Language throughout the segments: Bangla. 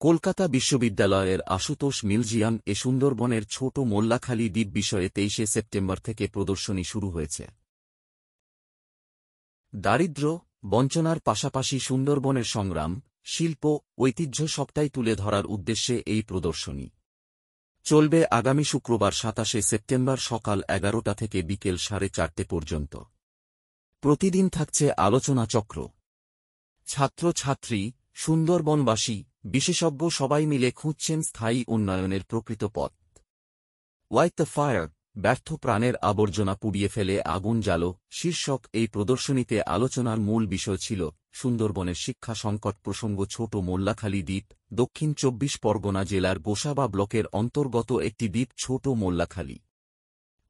কলকাতা বিশ্ববিদ্যালয়ের আশুতোষ মিউজিয়াম এ সুন্দরবনের ছোট মোল্লাখালী দ্বীপ বিষয়ে ২৩ সেপ্টেম্বর থেকে প্রদর্শনী শুরু হয়েছে। দারিদ্র্য, বঞ্চনার পাশাপাশি সুন্দরবনের সংগ্রাম, শিল্প, ঐতিহ্য সবটাই তুলে ধরার উদ্দেশ্যে এই প্রদর্শনী চলবে আগামী শুক্রবার ২৭ সেপ্টেম্বর সকাল ১১টা থেকে বিকেল ৪:৩০ পর্যন্ত। প্রতিদিন থাকছে আলোচনা চক্র। ছাত্রছাত্রী, সুন্দরবনবাসী, বিশেষজ্ঞ সবাই মিলে খুঁজছেন স্থায়ী উন্নয়নের প্রকৃত পথ। লাইট দ্য ফায়ার, ব্যর্থ প্রাণের আবর্জনা পুড়িয়ে ফেলে আগুন জ্বালো শীর্ষক এই প্রদর্শনীতে আলোচনার মূল বিষয় ছিল সুন্দরবনের শিক্ষা সংকট প্রসঙ্গ। ছোট মোল্লাখালী দ্বীপ দক্ষিণ ২৪ পরগনা জেলার গোসাবা ব্লকের অন্তর্গত একটি দ্বীপ ছোট মোল্লাখালী।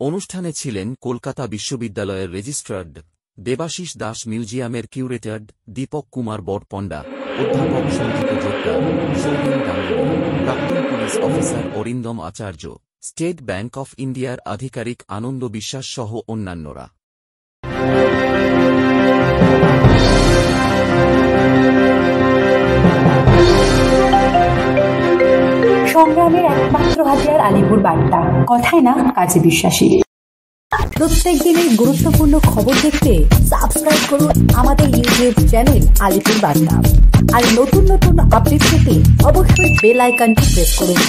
অনুষ্ঠানে ছিলেন কলকাতা বিশ্ববিদ্যালয়ের রেজিস্ট্রার দেবাশিস দাস, মিউজিয়ামের কিউরেটর দীপক কুমার বরপণ্ডা, অধ্যাপক সঞ্জিত জোট্টা, সৌমেন গাঙ্গুলি, প্রাক্তন police officer Arindam Acharya, state bank of ইন্ডিয়ার আধিকারিক আনন্দ বিশ্বাস সহ অন্যান্যরা। সংগ্রামের একমাত্র হাতিয়ার আলিপুর বার্তা, কথায় না কাজে বিশ্বাসী। প্রত্যেক দিনের গুরুত্বপূর্ণ খবর দেখতে সাবস্ক্রাইব করুন আমাদের ইউটিউব চ্যানেল আলিপুর বার্তা। আর নতুন নতুন আপডেট পেতে অবশ্যই বেল আইকনটি প্রেস করুন।